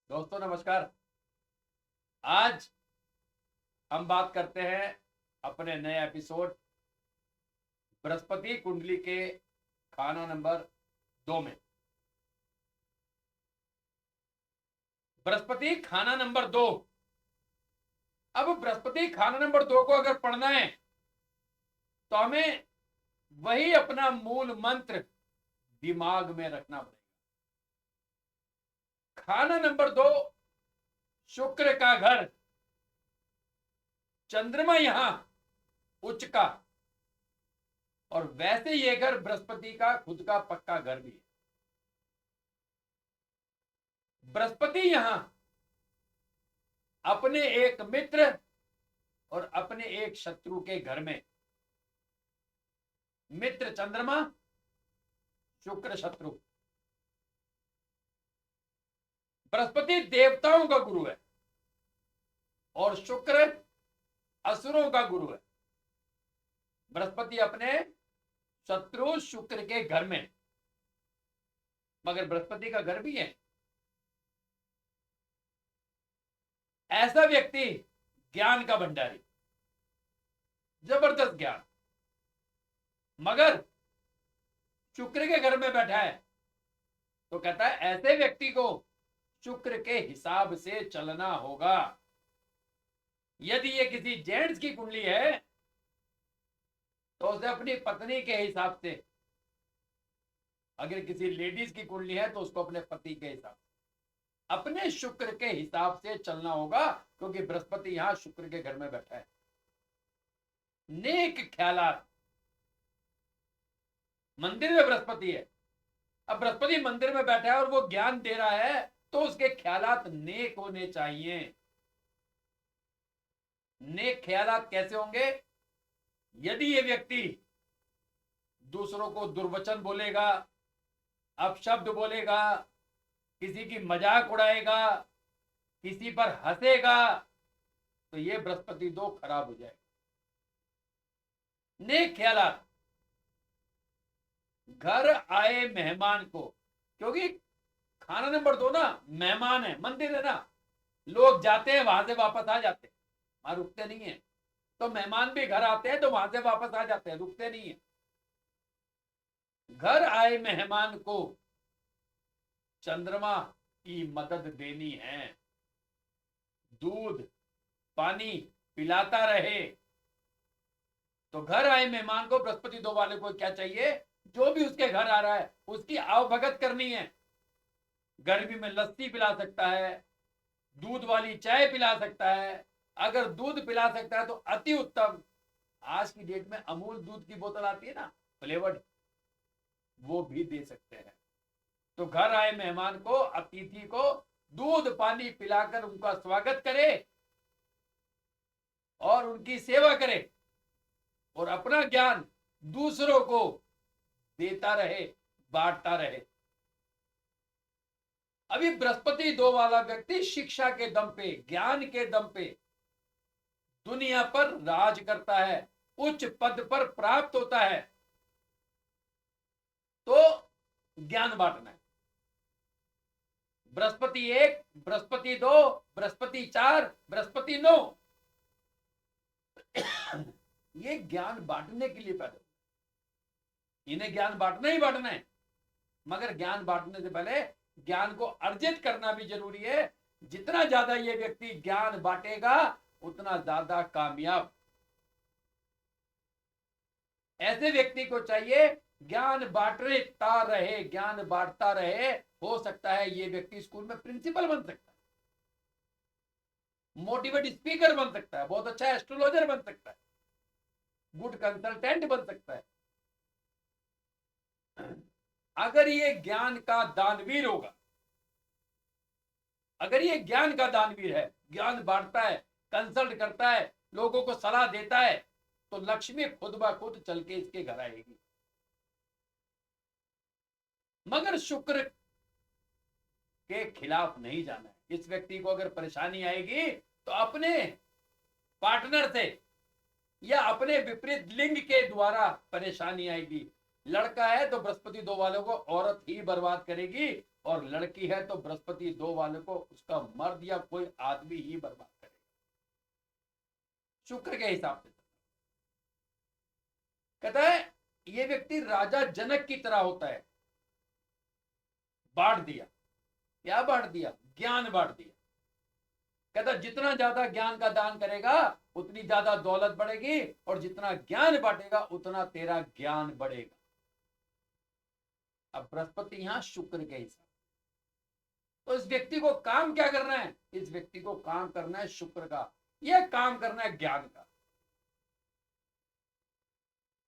दोस्तों नमस्कार। आज हम बात करते हैं अपने नए एपिसोड बृहस्पति कुंडली के खाना नंबर 2 में। बृहस्पति खाना नंबर 2। अब बृहस्पति खाना नंबर 2 को अगर पढ़ना है तो हमें वही अपना मूल मंत्र दिमाग में रखना पड़ेगा। खाना नंबर 2 शुक्र का घर, चंद्रमा यहां उच्च का, और वैसे ये घर बृहस्पति का खुद का पक्का घर भी है। बृहस्पति यहां अपने एक मित्र और अपने एक शत्रु के घर में। मित्र चंद्रमा, शुक्र शत्रु। बृहस्पति देवताओं का गुरु है और शुक्र असुरों का गुरु है। बृहस्पति अपने शत्रु शुक्र के घर में, मगर बृहस्पति का घर भी है। ऐसा व्यक्ति ज्ञान का भंडारी, जबरदस्त ज्ञान, मगर शुक्र के घर में बैठा है तो कहता है ऐसे व्यक्ति को शुक्र के हिसाब से चलना होगा। यदि ये किसी जेंट्स की कुंडली है तो उसे अपनी पत्नी के हिसाब से, अगर किसी लेडीज की कुंडली है तो उसको अपने पति के हिसाब से, अपने शुक्र के हिसाब से चलना होगा, क्योंकि बृहस्पति यहां शुक्र के घर में बैठा है। नेक ख्यालात, मंदिर में बृहस्पति है। अब बृहस्पति मंदिर में बैठा है और वो ज्ञान दे रहा है तो उसके ख्यालात नेक होने चाहिए। नेक ख्यालात कैसे होंगे? यदि ये व्यक्ति दूसरों को दुर्वचन बोलेगा, अपशब्द बोलेगा, किसी की मजाक उड़ाएगा, किसी पर हंसेगा, तो ये बृहस्पति 2 खराब हो जाएगा। नेक ख्यालात, घर आए मेहमान को, क्योंकि खाना नंबर 2 ना मेहमान है, मंदिर है ना, लोग जाते हैं वहां से वापस आ जाते हैं, वहां रुकते नहीं है। तो मेहमान भी घर आते हैं तो वहां से वापस आ जाते हैं, रुकते नहीं है। घर आए मेहमान को चंद्रमा की मदद देनी है। दूध पानी पिलाता रहे। तो घर आए मेहमान को बृहस्पति 2 वाले को क्या चाहिए? जो भी उसके घर आ रहा है उसकी आवभगत करनी है। गर्मी में लस्सी पिला सकता है, दूध वाली चाय पिला सकता है। अगर दूध पिला सकता है तो अति उत्तम। आज की डेट में अमूल दूध की बोतल आती है ना, फ्लेवर्ड, वो भी दे सकते हैं। तो घर आए मेहमान को, अतिथि को दूध पानी पिलाकर उनका स्वागत करे और उनकी सेवा करे और अपना ज्ञान दूसरों को देता रहे, बांटता रहे। अभी बृहस्पति 2 वाला व्यक्ति शिक्षा के दम पे, ज्ञान के दम पे दुनिया पर राज करता है, उच्च पद पर प्राप्त होता है। तो ज्ञान बांटना है। बृहस्पति 1, बृहस्पति 2, बृहस्पति 4, बृहस्पति 9, ये ज्ञान बांटने के लिए पैदा, इन्हें ज्ञान बांटना ही बांटना है। मगर ज्ञान बांटने से पहले ज्ञान को अर्जित करना भी जरूरी है। जितना ज्यादा ये व्यक्ति ज्ञान बांटेगा उतना ज्यादा कामयाब। ऐसे व्यक्ति को चाहिए ज्ञान बांटता रहे, ज्ञान बांटता रहे। हो सकता है ये व्यक्ति स्कूल में प्रिंसिपल बन सकता है, मोटिवेट स्पीकर बन सकता है, बहुत अच्छा एस्ट्रोलॉजर बन सकता है, गुड कंसल्टेंट बन सकता है। अगर ये ज्ञान का दानवीर होगा, अगर ये ज्ञान का दानवीर है, ज्ञान बांटता है, कंसल्ट करता है, लोगों को सलाह देता है, तो लक्ष्मी खुद ब खुद चल के इसके घर आएगी। मगर शुक्र के खिलाफ नहीं जाना है। इस व्यक्ति को अगर परेशानी आएगी तो अपने पार्टनर से या अपने विपरीत लिंग के द्वारा परेशानी आएगी। लड़का है तो बृहस्पति 2 वालों को औरत ही बर्बाद करेगी और लड़की है तो बृहस्पति 2 वाले को उसका मर्द या कोई आदमी ही बर्बाद करेगा, शुक्र के हिसाब से। कहता है ये व्यक्ति राजा जनक की तरह होता है। बांट दिया, क्या बांट दिया? ज्ञान बांट दिया। कहता जितना ज्यादा ज्ञान का दान करेगा उतनी ज्यादा दौलत बढ़ेगी, और जितना ज्ञान बांटेगा उतना तेरा ज्ञान बढ़ेगा। अब बृहस्पति यहां शुक्र के हिसाब। तो इस व्यक्ति को काम क्या करना है? इस व्यक्ति को काम करना है शुक्र का, यह काम करना है ज्ञान का।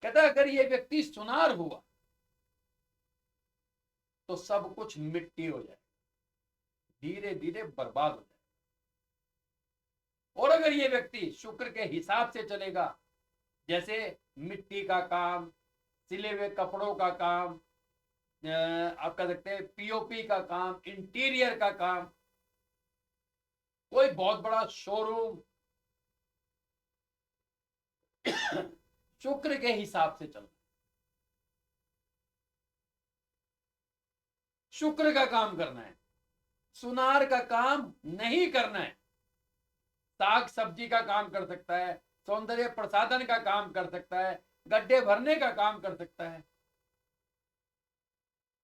कहता अगर ये व्यक्ति सुनार हुआ तो सब कुछ मिट्टी हो जाए, धीरे धीरे बर्बाद हो जाए। और अगर ये व्यक्ति शुक्र के हिसाब से चलेगा, जैसे मिट्टी का काम, सिले हुए कपड़ों का काम, आप कह सकते हैं पीओपी का काम, इंटीरियर का काम, कोई बहुत बड़ा शोरूम, शुक्र के हिसाब से चलना, शुक्र का काम करना है, सुनार का काम नहीं करना है। साग सब्जी का काम कर सकता है, सौंदर्य प्रसाधन का काम कर सकता है, गड्ढे भरने का काम कर सकता है।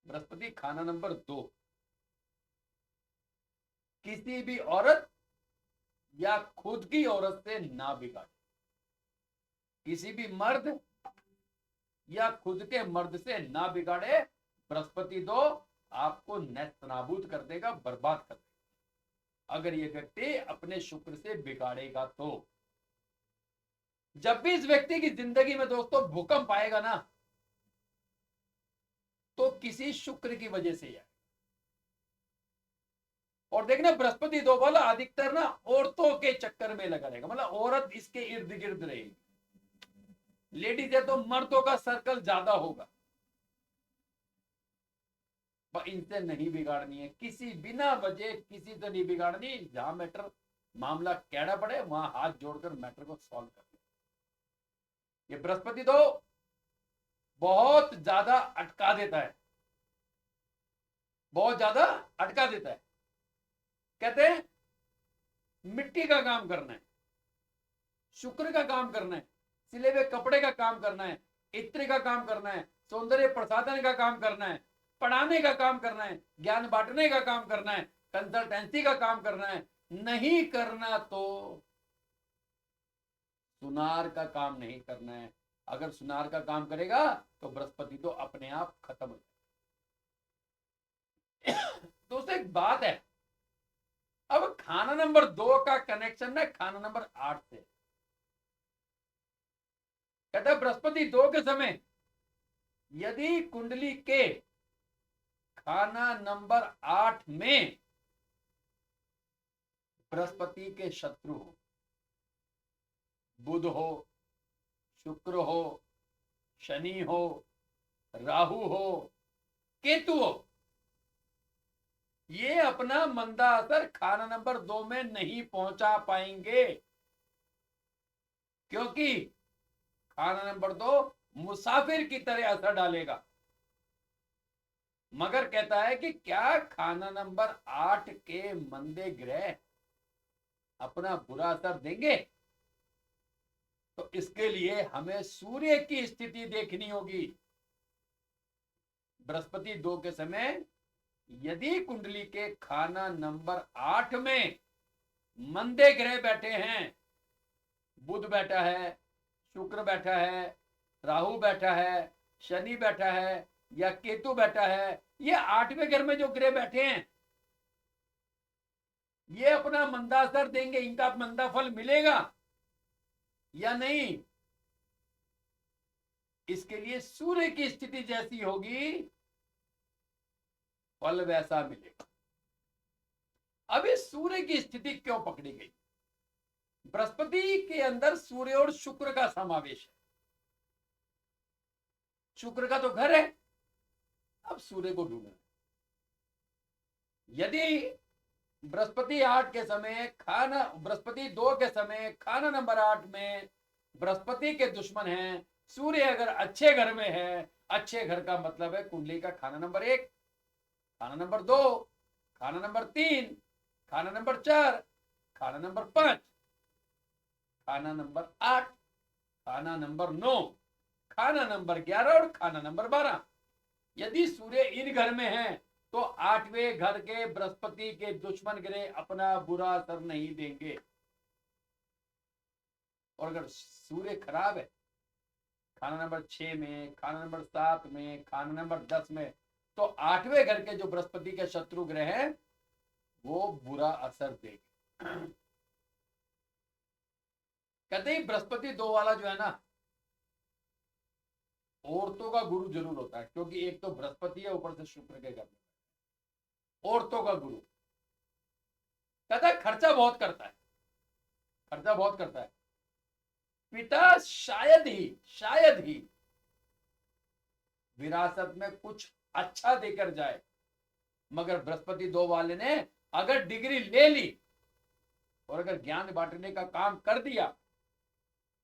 बृहस्पति खाना नंबर 2, किसी भी औरत या खुद की औरत से ना बिगाड़े, किसी भी मर्द या खुद के मर्द से ना बिगाड़े। बृहस्पति 2 आपको नेस्तनाबूद कर देगा, बर्बाद कर देगा, अगर ये व्यक्ति अपने शुक्र से बिगाड़ेगा तो। जब भी इस व्यक्ति की जिंदगी में दोस्तों भूकंप आएगा ना, तो किसी शुक्र की वजह से है। और देखना बृहस्पति 2 वाला अधिकतर ना औरतों के चक्कर में लगा रहेगा, मतलब औरत इसके इर्द गिर्द रहेगी। लेडीज है तो मर्दों का सर्कल ज्यादा होगा। इनसे नहीं बिगाड़नी है, किसी बिना वजह किसी से नहीं बिगाड़नी। जहां मैटर मामला कैड़ा पड़े वहां हाथ जोड़कर मैटर को सॉल्व कर दे। ये बृहस्पति 2 बहुत ज्यादा अटका देता है, बहुत ज्यादा अटका देता है। कहते हैं मिट्टी का काम करना है, शुक्र का काम करना है, सिले हुए कपड़े का काम करना है, इत्र का काम करना है, सौंदर्य प्रसाधन का काम करना है, पढ़ाने का काम करना है, ज्ञान बांटने का काम करना है, कंसल्टेंसी का काम करना है। नहीं करना तो सुनार का काम नहीं करना है। अगर सुनार का काम करेगा तो बृहस्पति तो अपने आप खत्म हो जाए। दोस्तों एक बात है, अब खाना नंबर 2 का कनेक्शन है खाना नंबर 8 से। कहता है बृहस्पति 2 के समय यदि कुंडली के खाना नंबर 8 में बृहस्पति के शत्रु हो, बुध हो, शुक्र हो, शनि हो, राहु हो, केतु हो, ये अपना मंदा असर खाना नंबर 2 में नहीं पहुंचा पाएंगे, क्योंकि खाना नंबर 2 मुसाफिर की तरह असर डालेगा। मगर कहता है कि क्या खाना नंबर 8 के मंदे ग्रह अपना बुरा असर देंगे? तो इसके लिए हमें सूर्य की स्थिति देखनी होगी। बृहस्पति 2 के समय यदि कुंडली के खाना नंबर 8 में मंदे ग्रह बैठे हैं, बुध बैठा है, शुक्र बैठा है, राहु बैठा है, शनि बैठा है या केतु बैठा है, ये 8वें घर में जो ग्रह बैठे हैं ये अपना मंदा असर देंगे, इनका मंदा फल मिलेगा या नहीं? इसके लिए सूर्य की स्थिति जैसी होगी फल वैसा मिलेगा। अब इस सूर्य की स्थिति क्यों पकड़ी गई? बृहस्पति के अंदर सूर्य और शुक्र का समावेश है। शुक्र का तो घर है, अब सूर्य को ढूंढना। यदि बृहस्पति 8 के समय खाना, बृहस्पति 2 के समय खाना नंबर 8 में बृहस्पति के दुश्मन हैं, सूर्य अगर अच्छे घर में है, अच्छे घर का मतलब है कुंडली का खाना नंबर 1, खाना नंबर 2, खाना नंबर 3, खाना नंबर 4, खाना नंबर 5, खाना नंबर 8, खाना नंबर 9, खाना नंबर 11 और खाना नंबर 12। यदि सूर्य इन घर में है तो 8वें घर के बृहस्पति के दुश्मन ग्रह अपना बुरा असर नहीं देंगे। और अगर सूर्य खराब है खाना नंबर 6 में, खाना नंबर 7 में, खाना नंबर 10 में, तो 8वें घर के जो बृहस्पति के शत्रु ग्रह हैं वो बुरा असर देंगे। कहते ही बृहस्पति 2 वाला जो है ना, औरतों का गुरु जरूर होता है, क्योंकि एक तो बृहस्पति है ऊपर से शुक्र के घर में, औरतों का गुरु। कहता है खर्चा बहुत करता है, खर्चा बहुत करता है। पिता शायद ही विरासत में कुछ अच्छा देकर जाए, मगर बृहस्पति 2 वाले ने अगर डिग्री ले ली और अगर ज्ञान बांटने का काम कर दिया,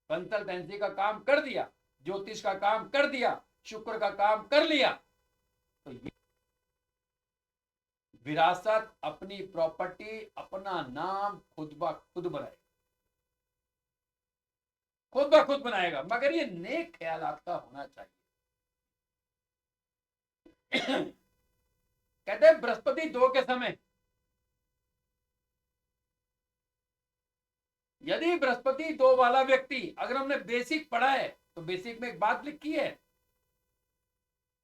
कंसल्टेंसी का काम कर दिया, ज्योतिष का काम कर दिया, शुक्र का काम कर लिया, तो ये विरासत, अपनी प्रॉपर्टी, अपना नाम खुद ब खुद बनाएगा, खुद ब खुद बनाएगा, मगर ये नेक ख्याल आपका होना चाहिए। कहते हैं बृहस्पति 2 के समय यदि बृहस्पति 2 वाला व्यक्ति, अगर हमने बेसिक पढ़ा है तो बेसिक में एक बात लिखी है,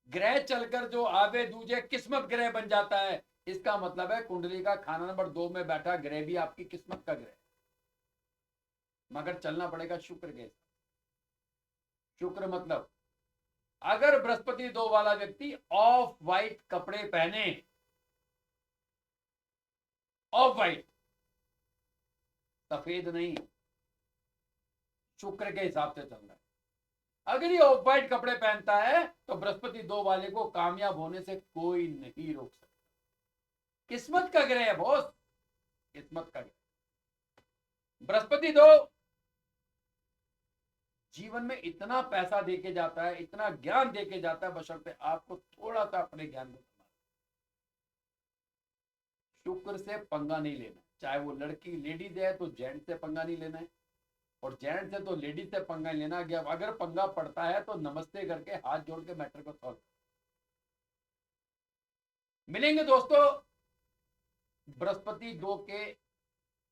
ग्रह चलकर जो आवे दूजे किस्मत ग्रह बन जाता है, इसका मतलब है कुंडली का खाना नंबर 2 में बैठा ग्रह भी आपकी किस्मत का ग्रह, मगर चलना पड़ेगा शुक्र के। शुक्र मतलब अगर बृहस्पति 2 वाला व्यक्ति ऑफ वाइट कपड़े पहने, ऑफ वाइट, सफेद नहीं, शुक्र के हिसाब से चल रहा है, अगर ये ऑफ वाइट कपड़े पहनता है तो बृहस्पति 2 वाले को कामयाब होने से कोई नहीं रोक सकता। किस्मत का ग्रह है बॉस, किस्मत का ग्रह। बृहस्पति 2 जीवन में इतना पैसा देके जाता है, इतना ज्ञान देके जाता है, बशर्ते आपको थोड़ा सा अपने ज्ञान को संभालना। शुक्र से पंगा नहीं लेना, चाहे वो लड़की लेडीज है तो जेंट से पंगा नहीं लेना है, और जेंट से तो लेडीज से पंगा नहीं लेना। अगर पंगा पड़ता है तो नमस्ते करके हाथ जोड़ के मैटर को सॉल्व। मिलेंगे दोस्तों बृहस्पति 2 के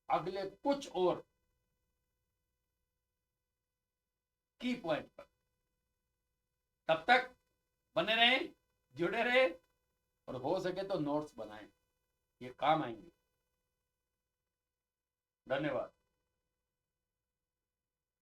अगले कुछ और की पॉइंट पर। तब तक बने रहें, जुड़े रहे, और हो सके तो नोट्स बनाएं, ये काम आएंगे। धन्यवाद।